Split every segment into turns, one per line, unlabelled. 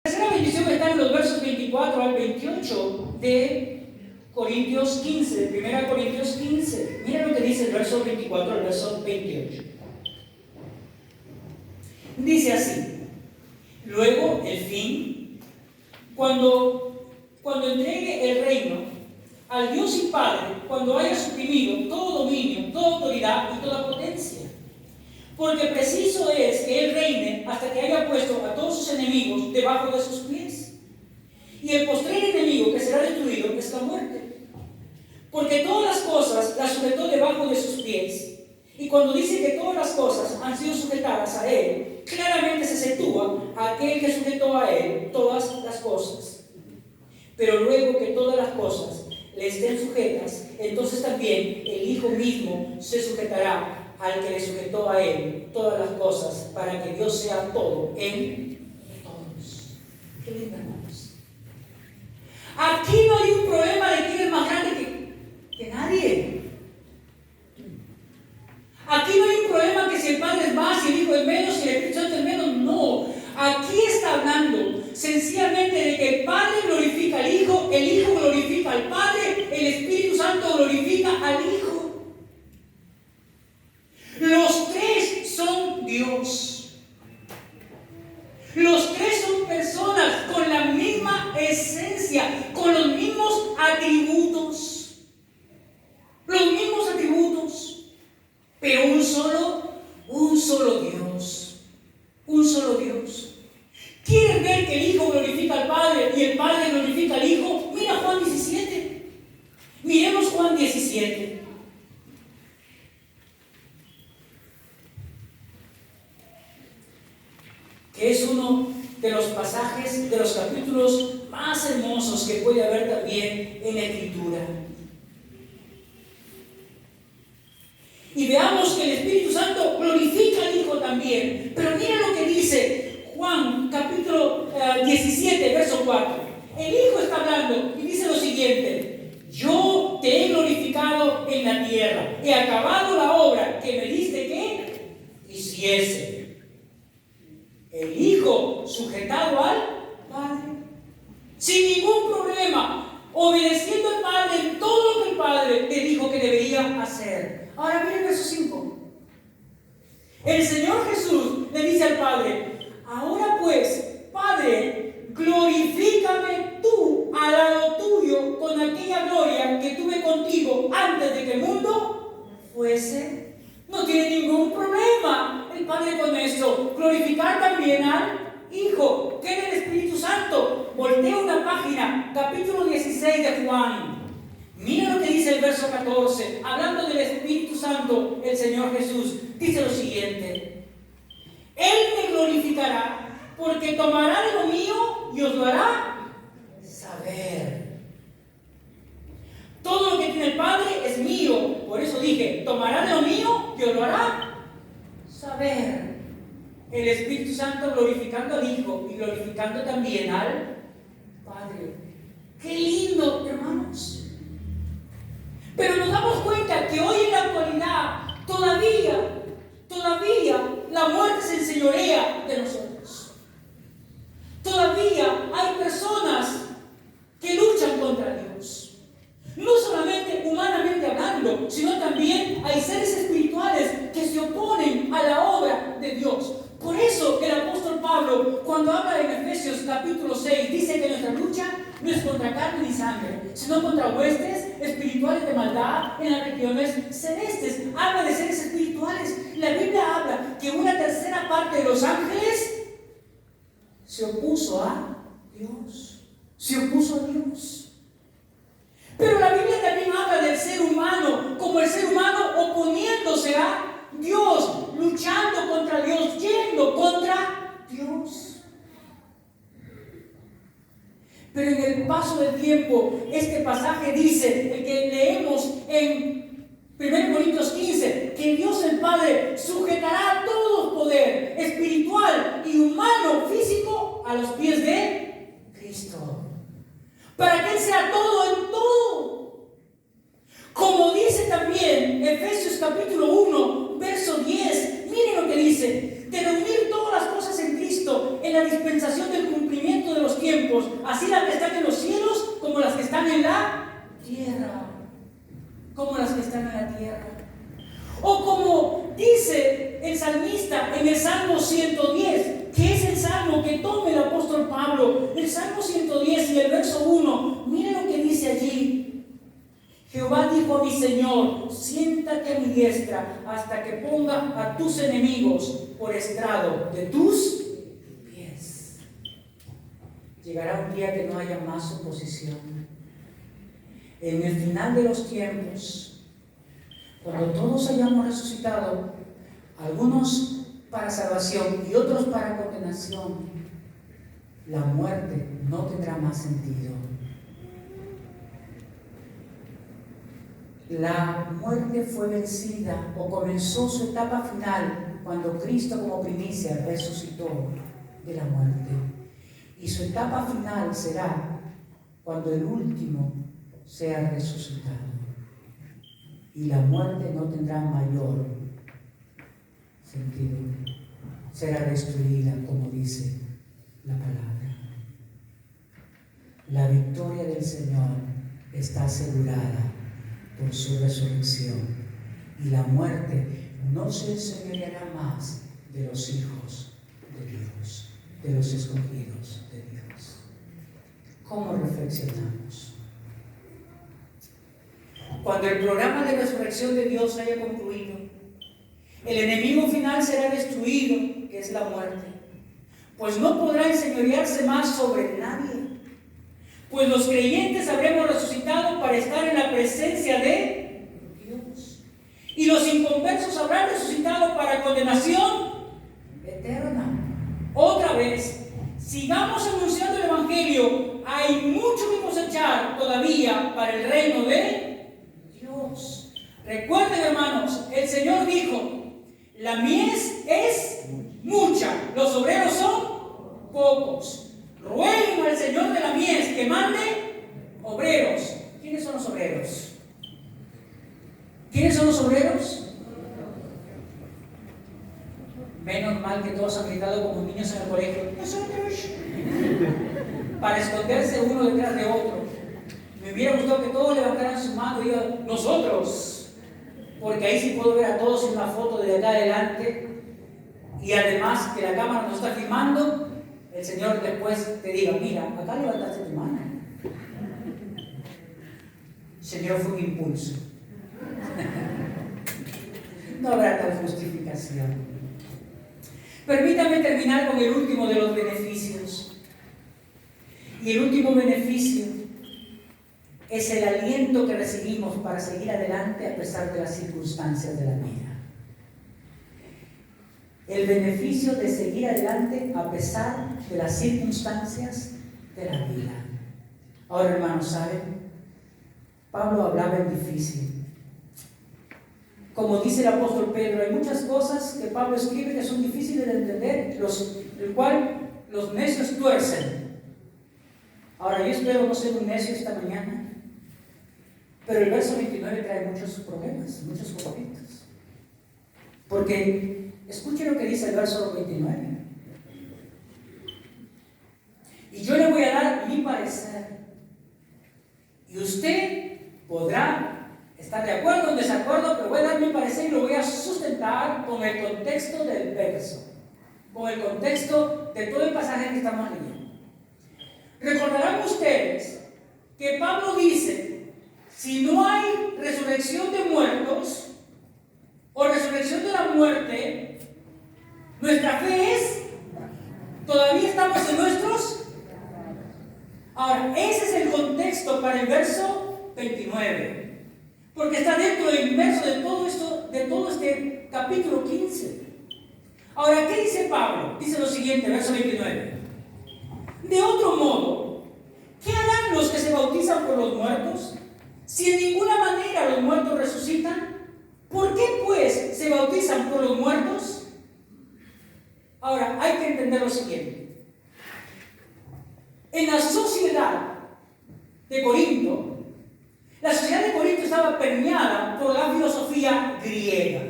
La tercera bendición está en los versos 24 al 28 de Corintios 15, de 1 Corintios 15. Mira lo que dice el verso 24 al verso 28. Dice así: luego, el fin, cuando entregue el reino al Dios y Padre, cuando haya suprimido todo dominio, toda autoridad y toda potencia. Porque preciso es que Él reine hasta que haya puesto a todos sus enemigos debajo de sus pies. Y el postrer enemigo que será destruido es la muerte. Porque todas las cosas las sujetó debajo de sus pies. Y cuando dice que todas las cosas han sido sujetadas a Él, claramente se sitúa a aquel que sujetó a Él todas las cosas. Pero luego que todas las cosas le estén sujetas, entonces también el Hijo mismo se sujetará al que le sujetó a Él todas las cosas, para que Dios sea todo en todos. Qué lindo, hermanos. Aquí no hay un problema de quién es más grande que nadie. Aquí no hay un problema que si el Padre es más, si el Hijo es menos, si el Espíritu Santo es menos. No. Aquí está hablando sencillamente de que el Padre glorifica al Hijo, el Hijo glorifica al Padre, el Espíritu Santo glorifica al Hijo. Los tres son Dios. Los tres son personas con la misma esencia, con los mismos atributos. Los mismos atributos. Pero un solo Dios. Un solo Dios. ¿Quieren ver que el Hijo glorifica al Padre y el Padre glorifica al Hijo? Mira Juan 17. Miremos Juan 17. Que es uno de los pasajes, de los capítulos más hermosos que puede haber también en la Escritura. Y veamos que el Espíritu Santo glorifica al Hijo también. Pero mira lo que dice Juan, capítulo 17, verso 4. El Hijo está hablando y dice lo siguiente: yo te he glorificado en la tierra, he acabado la obra que me diste que hiciese. El Hijo sujetado al Padre, sin ningún problema, obedeciendo al Padre en todo lo que el Padre le dijo que debería hacer. Ahora miren el verso 5. El Señor Jesús le dice al Padre: ahora pues, Padre, glorifícame tú al lado tuyo con aquella gloria que tuve contigo antes de que el mundo fuese. No tiene ningún problema el Padre con esto. Glorificar también al Hijo, que es el Espíritu Santo. Voltea una página, capítulo 16 de Juan. Mira lo que dice el verso 14. Hablando del Espíritu Santo, el Señor Jesús dice lo siguiente: Él me glorificará, porque tomará de lo mío y os lo hará saber. Todo lo que tiene el Padre es mío. Por eso dije, tomará de lo mío y os lo hará saber. El Espíritu Santo glorificando al Hijo y glorificando también al Padre. ¡Qué lindo, hermanos! Pero nos damos cuenta que hoy en la actualidad todavía la muerte se enseñorea de nosotros. Todavía hay personas que luchan contra Dios. No solamente humanamente hablando, sino también hay seres espirituales que se oponen a la obra de Dios. Por eso el apóstol Pablo, cuando habla en Efesios capítulo 6, dice que nuestra lucha no es contra carne ni sangre, sino contra huestes espirituales de maldad en las regiones celestes. Habla de seres espirituales. La Biblia habla que una tercera parte de los ángeles se opuso a Dios. Se opuso a Dios. Pero la Biblia también habla del ser humano, como el ser humano oponiéndose a Dios, luchando contra Dios, yendo contra Dios. Pero en el paso del tiempo, este pasaje dice, el que leemos en 1 Corintios 15, que Dios el Padre sujetará todo poder espiritual y humano, físico, a los pies de Cristo. Para que Él sea todo en todo. Como dice también Efesios capítulo 1, verso 10. Miren lo que dice: de reunir todas las cosas en Cristo, en la dispensación del cumplimiento de los tiempos, así las que están en los cielos como las que están en la tierra. Como las que están en la tierra. O como dice el salmista en el Salmo 110, que es el salmo que toma el apóstol Pablo, el Salmo 110 y el verso 1, miren lo que dice allí. Jehová dijo a mi Señor, siéntate a mi diestra hasta que ponga a tus enemigos por estrado de tus pies. Llegará un día que no haya más oposición. En el final de los tiempos, cuando todos hayamos resucitado, algunos para salvación y otros para condenación, la muerte no tendrá más sentido. La muerte fue vencida o comenzó su etapa final cuando Cristo como primicia resucitó de la muerte. Y su etapa final será cuando el último sea resucitado. Y la muerte no tendrá mayor sentido. Será destruida, como dice la palabra. La victoria del Señor está asegurada por su resurrección. Y la muerte no se enseñoreará más de los hijos de Dios, de los escogidos de Dios. ¿Cómo reflexionamos? Cuando el programa de resurrección de Dios haya concluido, el enemigo final será destruido, que es la muerte, pues no podrá enseñorearse más sobre nadie, pues los creyentes habremos resucitado para estar en la presencia de Dios, y los inconversos habrán resucitado para condenación eterna. Otra vez, sigamos anunciando el Evangelio, hay mucho que cosechar todavía para el reino de Dios. Recuerden, hermanos, el Señor dijo, la mies es mucha, los obreros son pocos. Rueguen al Señor de la mies que mande obreros. ¿Quiénes son los obreros? ¿Quiénes son los obreros? Menos mal que todos han gritado como niños en el colegio, nosotros, para esconderse uno detrás de otro. Me hubiera gustado que todos levantaran su mano y digan, nosotros, porque ahí sí puedo ver a todos en una foto de acá adelante, y además que la cámara nos está filmando, el Señor después te diga, mira, acá levantaste tu mano. Señor, fue un impulso. No habrá tal justificación. Permítame terminar con el último de los beneficios. Y el último beneficio es el aliento que recibimos para seguir adelante a pesar de las circunstancias de la vida. El beneficio de seguir adelante a pesar de las circunstancias de la vida. Ahora, hermanos, ¿saben? Pablo hablaba en difícil. Como dice el apóstol Pedro, hay muchas cosas que Pablo escribe que son difíciles de entender, el cual los necios tuercen. Ahora, yo espero no ser un necio esta mañana, pero el verso 29 trae muchos problemas, muchos conflictos. Porque, escuchen lo que dice el verso 29. Y yo le voy a dar mi parecer. Y usted podrá estar de acuerdo o en desacuerdo, pero voy a dar mi parecer y lo voy a sustentar con el contexto del verso, con el contexto de todo el pasaje que estamos leyendo. Recordarán ustedes que Pablo dice, si no hay resurrección de muertos o resurrección de la muerte, nuestra fe es, todavía estamos en nuestros. Ahora, ese es el contexto para el verso 29. Porque está dentro del inverso de todo esto, de todo este capítulo 15. Ahora, ¿qué dice Pablo? Dice lo siguiente, verso 29. De otro modo, ¿qué harán los que se bautizan por los muertos? Si en ninguna manera los muertos resucitan, ¿por qué pues se bautizan por los muertos? Ahora, hay que entender lo siguiente. En la sociedad de Corinto, la sociedad de Corinto estaba permeada por la filosofía griega.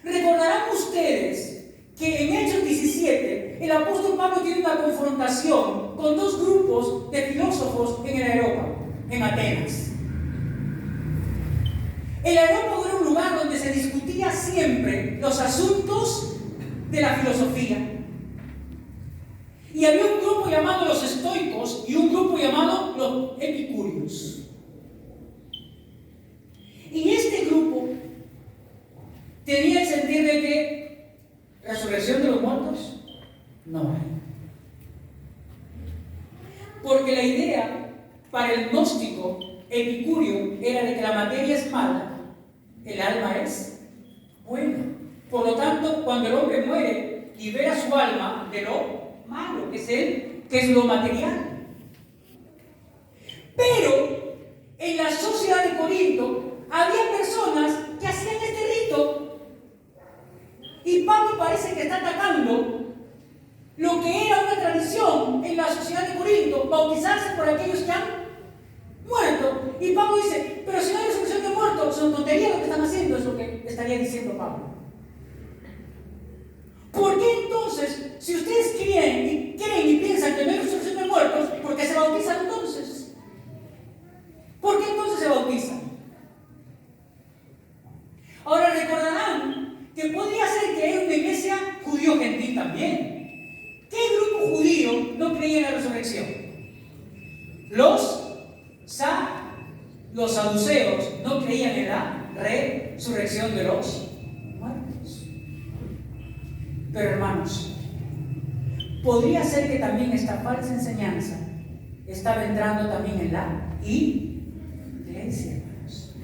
Recordarán ustedes que en Hechos 17 el apóstol Pablo tiene una confrontación con dos grupos de filósofos en el Areópago, en Atenas. El Areópago era un lugar donde se discutía siempre los asuntos de la filosofía. Y había un grupo llamado los estoicos y un grupo llamado los epicúreos. Y este grupo tenía el sentir de que resurrección de los muertos no hay. Porque la idea para el gnóstico epicúreo era de que la materia es mala, el alma es buena. Por lo tanto, cuando el hombre muere, libera su alma de lo malo, que es lo material. Pero en la sociedad de Corinto había personas que hacían este rito. Y Pablo parece que está atacando lo que era una tradición en la sociedad de Corinto, bautizarse por aquellos que han muerto. Y Pablo dice, pero si no hay resurrección de muertos, son tonterías lo que están haciendo, es lo que estaría diciendo Pablo. ¿Por qué entonces, si ustedes creen y piensan que no hay resurrección de muertos, por qué se bautizan entonces? ¿Por qué entonces se bautizan? Ahora recordarán que podría ser que era una iglesia judío-gentil también. ¿Qué grupo judío no creía en la resurrección? Los saduceos no creían en la resurrección de los muertos. Pero hermanos, podría ser que también esta falsa enseñanza estaba entrando también en la iglesia, hermanos.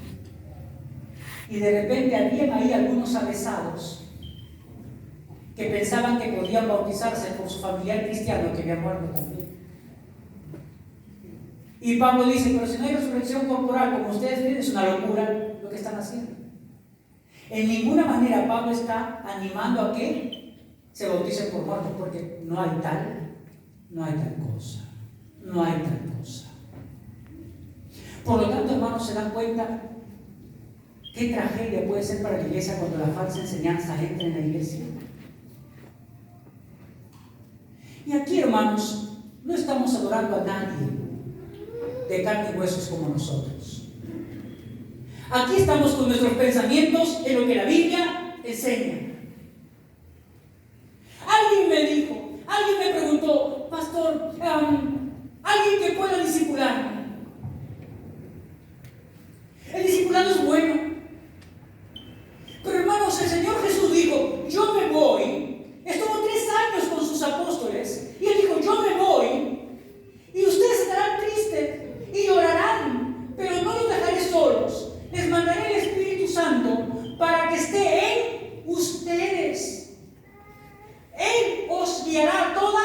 Y de repente habían ahí algunos avesados que pensaban que podían bautizarse por su familiar cristiano que había muerto también. Y Pablo dice, pero si no hay resurrección corporal, como ustedes ven, es una locura lo que están haciendo. En ninguna manera Pablo está animando a que se bauticen por muertos, porque no hay tal cosa. No hay tal cosa. Por lo tanto, hermanos, se dan cuenta qué tragedia puede ser para la iglesia cuando la falsa enseñanza entra en la iglesia. Y aquí, hermanos, no estamos adorando a nadie de carne y huesos como nosotros. Aquí estamos con nuestros pensamientos en lo que la Biblia enseña. Alguien me preguntó, pastor, alguien que pueda discipularme. El discipulado es bueno. Pero hermanos, el Señor Jesús dijo, yo me voy. Estuvo 3 años con sus apóstoles y Él dijo, yo me voy. Y ustedes estarán tristes y llorarán, pero no los dejaré solos. Les mandaré el Espíritu Santo para que esté en ustedes. Él os guiará a toda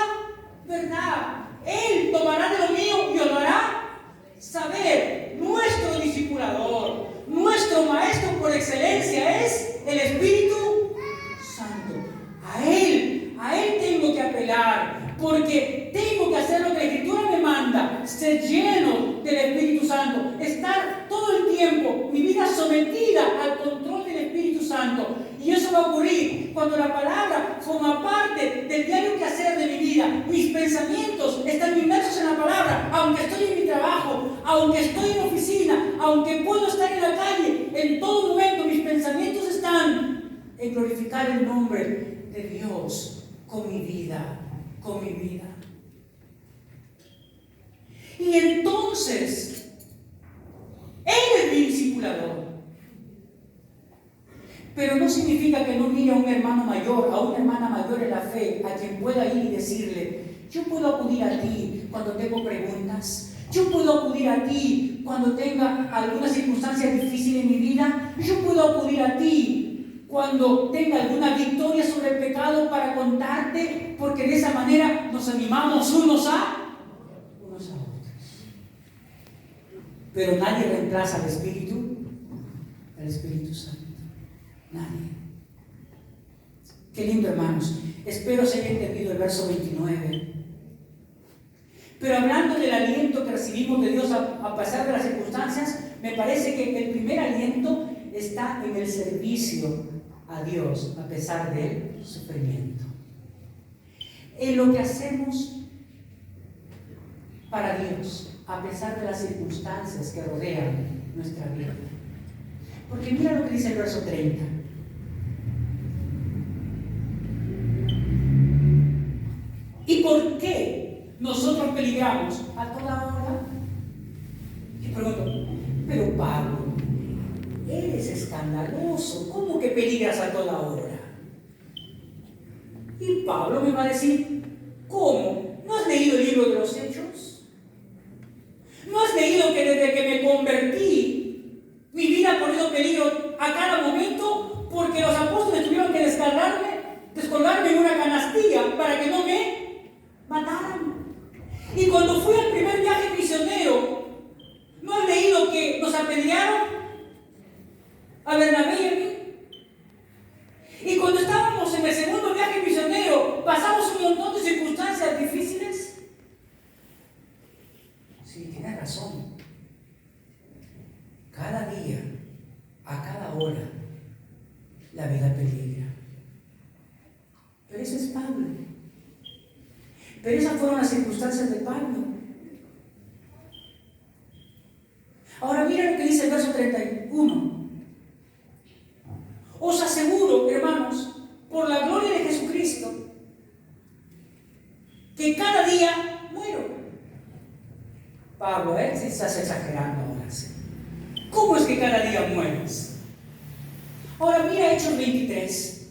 verdad. Él tomará de lo mío y os lo hará saber. Nuestro discipulador, nuestro maestro por excelencia es el Espíritu Santo. A Él tengo que apelar, porque tengo que hacer lo que la Escritura me manda, ser lleno del Espíritu Santo, estar todo el tiempo, mi vida sometida al control del Espíritu Santo. Y eso va a ocurrir cuando la palabra forma parte del diario quehacer de mi vida. Mis pensamientos están inmersos en la palabra, aunque estoy en mi trabajo, aunque estoy en la oficina, aunque puedo estar en la calle, en todo momento mis pensamientos están en glorificar el nombre de Dios con mi vida, con mi vida. Y entonces, Él es mi discipulador. Pero no significa que no mire a un hermano mayor, a una hermana mayor en la fe, a quien pueda ir y decirle, yo puedo acudir a ti cuando tengo preguntas, yo puedo acudir a ti cuando tenga alguna circunstancia difícil en mi vida, yo puedo acudir a ti cuando tenga alguna victoria sobre el pecado para contarte, porque de esa manera nos animamos unos a otros. Pero nadie reemplaza al Espíritu Santo. Nadie. Qué lindo, hermanos. Espero se haya entendido el verso 29. Pero hablando del aliento que recibimos de Dios a pesar de las circunstancias, me parece que el primer aliento está en el servicio a Dios a pesar del sufrimiento. En lo que hacemos para Dios, a pesar de las circunstancias que rodean nuestra vida. Porque mira lo que dice el verso 30. ¿Y por qué nosotros peligramos a toda hora? Y pregunto, pero Pablo, eres escandaloso, ¿cómo que peligras a toda hora? Y Pablo me va a decir, ¿cómo? ¿No has leído el libro de los Hechos? ¿No has leído que desde que me convertí, mi vida ha corrido peligro a cada momento porque los apóstoles tuvieron que descolgarme en una canastilla para que no me mataran? Y cuando fui al primer viaje misionero, ¿no has leído que nos apedrearon a Bernabé y a mí? Y cuando estábamos en el segundo viaje misionero, pasamos un montón de circunstancias difíciles. Sí, tienes razón. Cada día, a cada hora, la vida peligra. Pero ese es Pablo. Pero esas fueron las circunstancias de Pablo. Ahora mira lo que dice el verso 31. Os aseguro, hermanos, por la gloria de Jesucristo, que cada día muero. Pablo, si estás exagerando ahora, sí. ¿Cómo es que cada día mueres? Ahora mira Hechos 23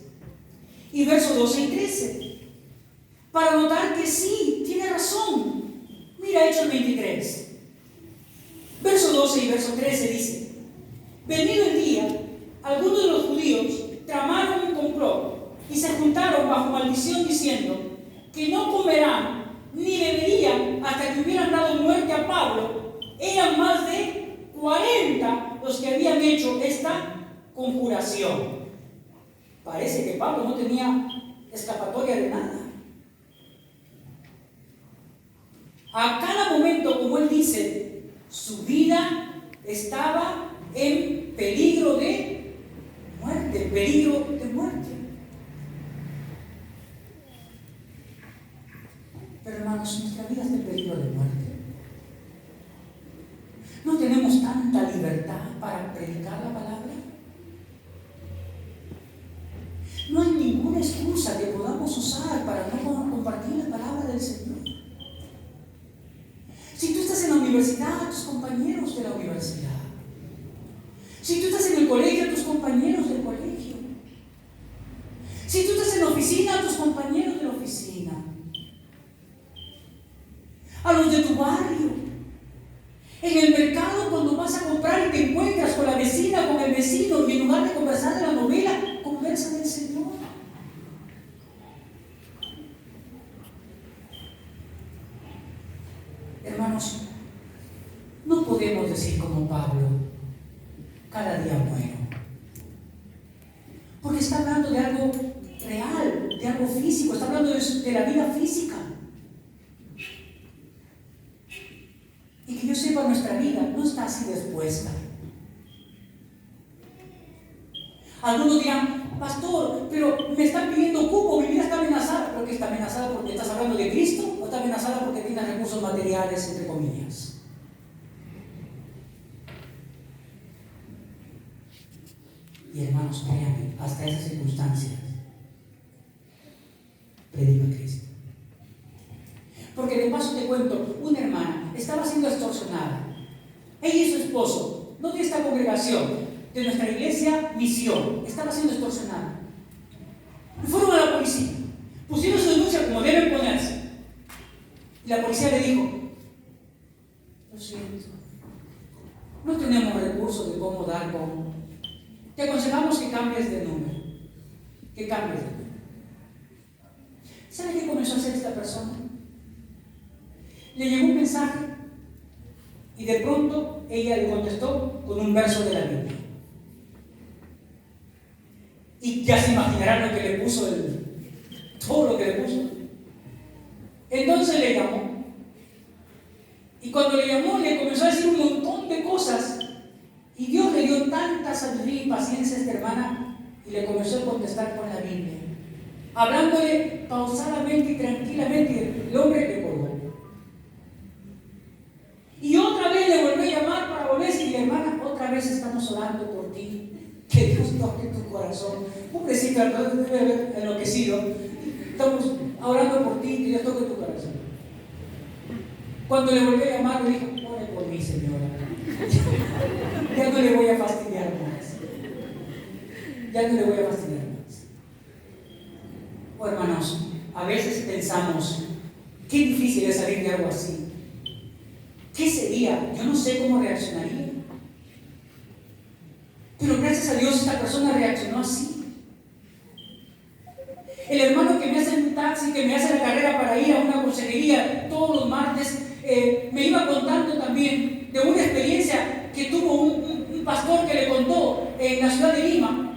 y versos 12 y 13, para notar que sí, tiene razón. Mira Hechos 23, verso 12 y verso 13 dice: venido el día, algunos de los judíos tramaron un complot y se juntaron bajo maldición diciendo que no comerán ni beberían hasta que hubieran dado muerte a Pablo. Eran más de 40 los que habían hecho esta conjuración. Parece que Pablo no tenía escapatoria de nada. A cada momento, como él dice, su vida estaba en peligro de muerte, peligro de muerte. Pero hermanos, nuestra vida está en peligro de muerte. ¿No tenemos tanta libertad para predicar la palabra? No hay ninguna excusa que podamos usar para no compartir la palabra del Señor. Si tú estás en la universidad, tus compañeros de la universidad. Si tú estás en el colegio, tus compañeros del colegio. Si tú estás en la oficina, tus compañeros de la oficina. A los de tu barrio. En el mercado, cuando vas a comprar y te encuentras con la vecina, con el vecino, y en lugar de conversar de la novela, conversa del Señor. Hermanos, no podemos decir como Pablo, cada día muero. Porque está hablando de algo real, de algo físico, está hablando de la vida física. Y que yo sepa, nuestra vida no está así dispuesta. Algunos dirán, pastor, pero me están pidiendo cupo, mi vida está amenazada. ¿Por qué está amenazada? ¿Porque estás hablando de Cristo? ¿O está amenazada porque tienes recursos materiales, entre comillas? Y hermanos, créanme, hasta esas circunstancias, predica a Cristo. Porque de paso te cuento, una hermana estaba siendo extorsionada. Ella y su esposo, no de esta congregación, de nuestra iglesia Misión, estaba siendo extorsionada. Y fueron a la policía, pusieron su denuncia como deben ponerse. Y la policía le dijo: lo siento, no tenemos recursos de cómo dar con. Te aconsejamos que cambies de número. Que cambies de número. ¿Sabe qué comenzó a hacer esta persona? Le llegó un mensaje y de pronto ella le contestó con un verso de la Biblia. Y ya se imaginarán lo que le puso, todo lo que le puso. Entonces le llamó. Y cuando le llamó, le comenzó a decir un montón de cosas. Y Dios le dio tanta sabiduría y paciencia a esta hermana Y le comenzó a contestar con la Biblia, hablándole pausadamente y tranquilamente. El hombre le colgó. Y otra vez le volvió a llamar para volver a decir, hermana, otra vez estamos orando por ti. Que Dios toque tu corazón. Pobrecita, debe haber enloquecido. Estamos orando por ti, que Dios toque tu corazón. Cuando le volvió a llamar, le dijo, ore por mí, señora. Ya no le voy a fastidiar más. Ya no le voy a fastidiar más. Oh, hermanos, a veces pensamos, qué difícil es salir de algo así. ¿Qué sería? Yo no sé cómo reaccionaría. Pero gracias a Dios esta persona reaccionó así. El hermano que me hace un taxi, que me hace la carrera para ir a una consejería todos los martes, me iba contando también de una experiencia que tuvo un pastor que le contó en la ciudad de Lima,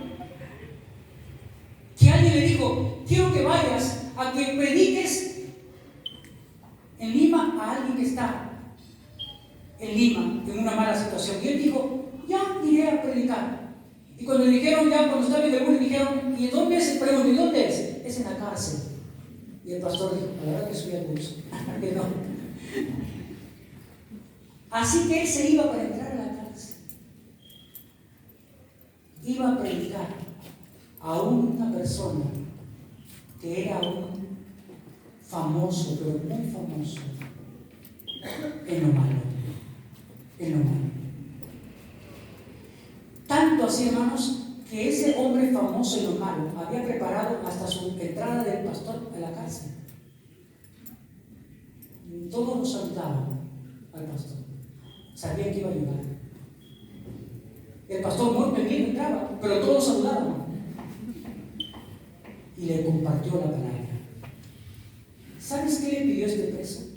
que alguien le dijo, quiero que vayas a que prediques en Lima a alguien que está en Lima en una mala situación. Y él dijo, ya iré a predicar. Y cuando le dijeron, ya cuando estaba en el bus, le dijeron, ¿y dónde es? Pregunté, ¿y dónde es? Es en la cárcel. Y el pastor dijo, la verdad que subí al bus. Que no. Así que él se iba para entrar a la cárcel. Iba a predicar a una persona que era un famoso, pero muy famoso en lo malo. En lo malo. Tanto así, hermanos, que ese hombre famoso en lo malo había preparado hasta su entrada del pastor a la cárcel. Todos lo saludaban al pastor. Sabían que iba a llegar. El pastor muy pendiente entraba, pero todos lo saludaban. Y le compartió la palabra. ¿Sabes qué le pidió este preso?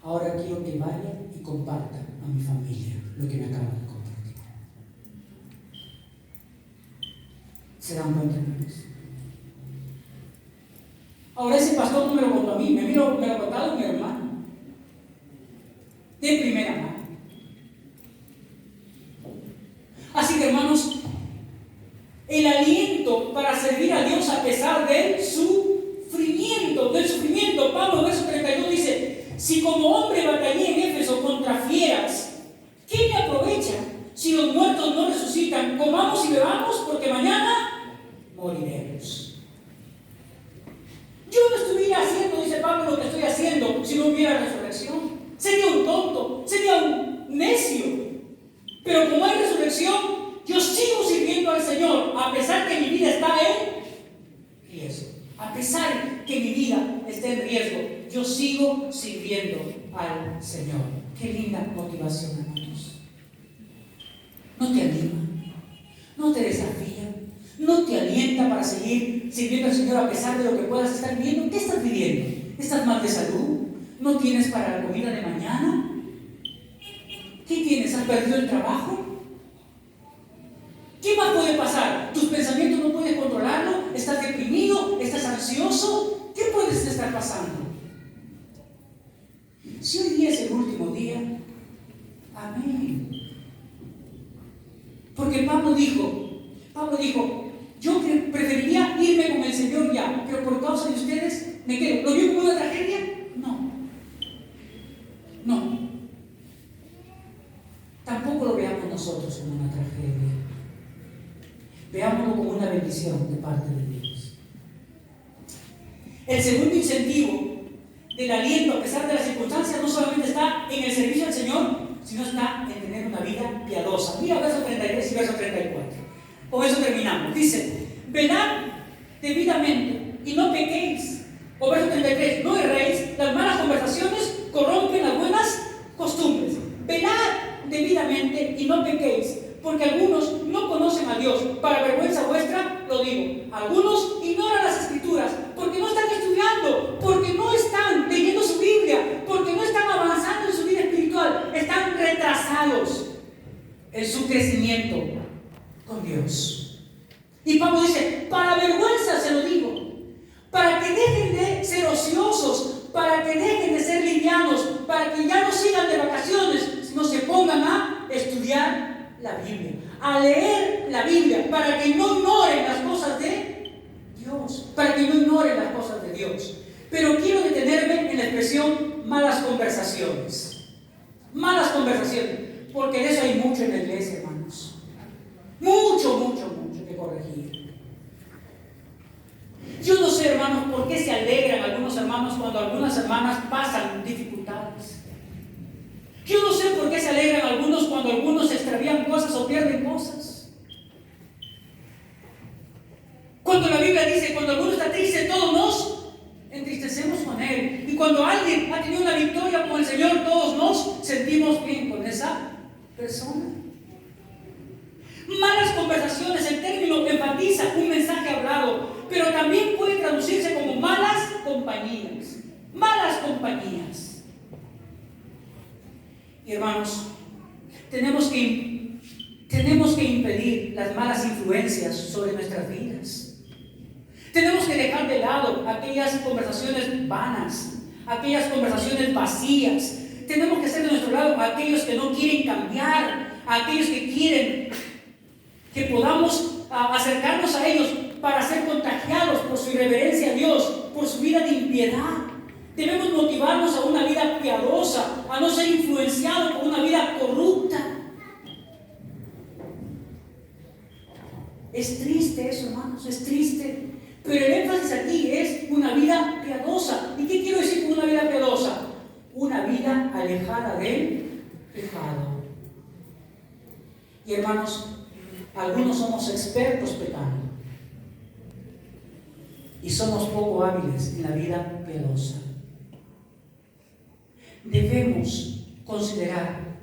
Ahora quiero que vaya y comparta a mi familia lo que me acaba de compartir. ¿Se dan cuenta, hermanos? Ahora ese pastor no me lo contó a mí, me lo ha contado mi hermano. De primera mano. Así que, hermanos, el aliento para servir a Dios a pesar del sufrimiento, Pablo, verso 32 dice, si como hombre batallé en Éfeso contra fieras, ¿qué me aprovecha si los muertos no resucitan? Comamos y bebamos porque mañana moriremos. Yo no estuviera haciendo, dice Pablo, lo que estoy haciendo si no hubiera resurrección. Sería un tonto, sería un necio. Pero como hay resurrección, yo sigo sirviendo al Señor, a pesar que mi vida está en riesgo. A pesar que mi vida esté en riesgo, yo sigo sirviendo al Señor. Qué linda motivación, hermanos. ¿No te anima? ¿No te desafía? ¿No te alienta para seguir sirviendo al Señor a pesar de lo que puedas estar viviendo? ¿Qué estás viviendo? ¿Estás mal de salud? ¿No tienes para la comida de mañana? ¿Qué tienes? ¿Has perdido el trabajo? ¿Qué más puede pasar? ¿Tus pensamientos no puedes controlarlo? ¿Estás deprimido? ¿Estás ansioso? ¿Qué puedes estar pasando? Si hoy día es el último día, amén. Porque Pablo dijo, yo preferiría irme con el Señor ya, pero por causa de ustedes me quedo. ¿Lo vio como una tragedia? No. Tampoco lo veamos nosotros como una tragedia. Veámoslo como una bendición de parte de Dios. El segundo incentivo del aliento a pesar de las circunstancias no solamente está en el servicio al Señor, sino está en tener una vida piadosa. Mira verso 33 y verso 34. Con eso terminamos. Dice, velad debidamente y no pequéis. O verso 33, no erréis, las malas conversaciones corrompen las buenas costumbres. Velad debidamente y no pequéis, porque algunos no conocen a Dios. Para vergüenza vuestra lo digo. Algunos ignoran las Escrituras porque no están estudiando, porque no están leyendo su Biblia, porque no están avanzando en su vida espiritual. Están retrasados en su crecimiento con Dios. Y Pablo dice, para vergüenza se lo digo, para que dejen de ser ociosos, para que dejen de ser livianos, para que ya no sigan de vacaciones, sino se pongan a estudiar la Biblia, a leer la Biblia para que no ignoren las cosas de Dios, para que no ignoren las cosas de Dios. Pero quiero detenerme en la expresión malas conversaciones. Malas conversaciones, porque de eso hay mucho en la iglesia, hermanos. Mucho que corregir. Yo no sé, hermanos, por qué se alegran algunos hermanos cuando algunas hermanas pasan dificultades. Yo no sé por qué se alegran algunos cuando algunos extravían cosas o pierden cosas. Cuando la Biblia dice, cuando alguno está triste, todos nos entristecemos con él. Y cuando alguien ha tenido una victoria con el Señor, todos nos sentimos bien con esa persona. Malas conversaciones, el término enfatiza un mensaje hablado, pero también puede traducirse como malas compañías. Malas compañías. Y hermanos, tenemos que impedir las malas influencias sobre nuestras vidas. Tenemos que dejar de lado aquellas conversaciones vanas, aquellas conversaciones vacías. Tenemos que hacer de nuestro lado a aquellos que no quieren cambiar, a aquellos que quieren que podamos acercarnos a ellos para ser contagiados por su irreverencia a Dios, por su vida de impiedad. Debemos motivarnos a una vida piadosa, a no ser influenciados por una vida corrupta. Es triste eso, hermanos, es triste. Pero el énfasis aquí es una vida piadosa. ¿Y qué quiero decir con una vida piadosa? Una vida alejada del pecado. Y hermanos, algunos somos expertos pecando y somos poco hábiles en la vida piadosa. Debemos considerar,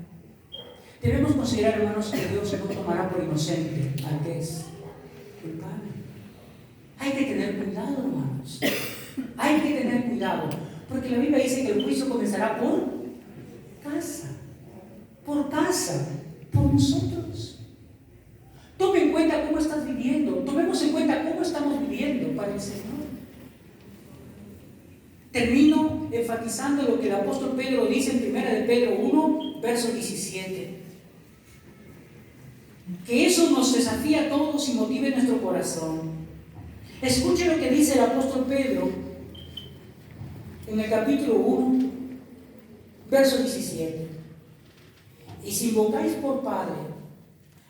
hermanos, que Dios no tomará por inocente al que es culpable. Hay que tener cuidado, hermanos. Hay que tener cuidado, porque la Biblia dice que el juicio comenzará por casa, por nosotros. Tome en cuenta cómo estás viviendo, tomemos en cuenta cómo estamos viviendo para el Señor. Termino enfatizando lo que el apóstol Pedro dice en 1 de Pedro 1, verso 17. Que eso nos desafía a todos y motive nuestro corazón. Escuche lo que dice el apóstol Pedro en el capítulo 1, verso 17. Y si invocáis por Padre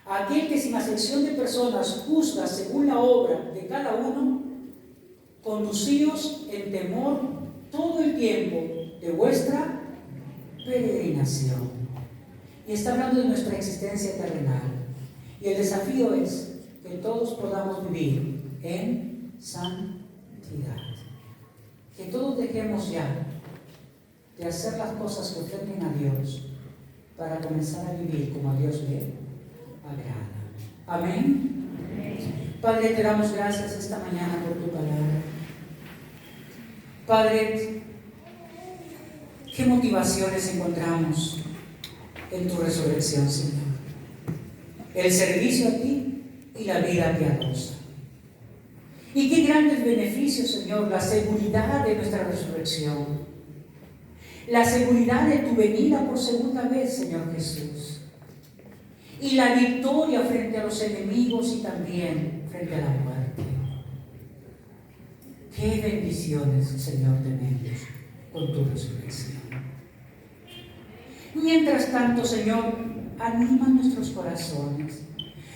a aquel que sin acepción de personas juzga según la obra de cada uno, conducíos en temor todo el tiempo de vuestra peregrinación. Y está hablando de nuestra existencia terrenal. Y el desafío es que todos podamos vivir en santidad. Que todos dejemos ya de hacer las cosas que ofenden a Dios para comenzar a vivir como a Dios le agrada. Amén. Padre, te damos gracias esta mañana por tu palabra. Padre, ¿qué motivaciones encontramos en tu resurrección, Señor? El servicio a ti y la vida piadosa. Y qué grandes beneficios, Señor, la seguridad de nuestra resurrección, la seguridad de tu venida por segunda vez, Señor Jesús, y la victoria frente a los enemigos y también frente a la muerte. Qué bendiciones, Señor, tenemos con tu resurrección. Mientras tanto, Señor, anima nuestros corazones,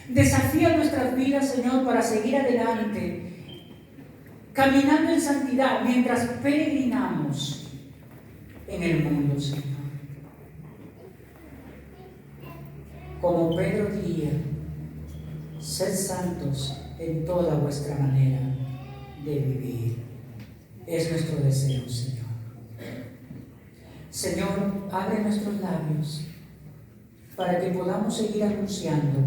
desafía nuestras vidas, Señor, para seguir adelante, caminando en santidad mientras peregrinamos en el mundo, Señor. Como Pedro diría, sed santos en toda vuestra manera de vivir. Es nuestro deseo, Señor. Señor, abre nuestros labios para que podamos seguir anunciando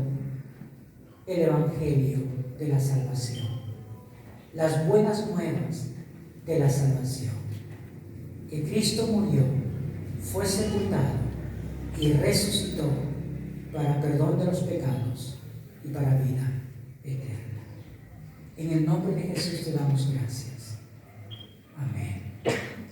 el Evangelio de la salvación, las buenas nuevas de la salvación, que Cristo murió, fue sepultado y resucitó para perdón de los pecados y para vida eterna. En el nombre de Jesús te damos gracias. Amén.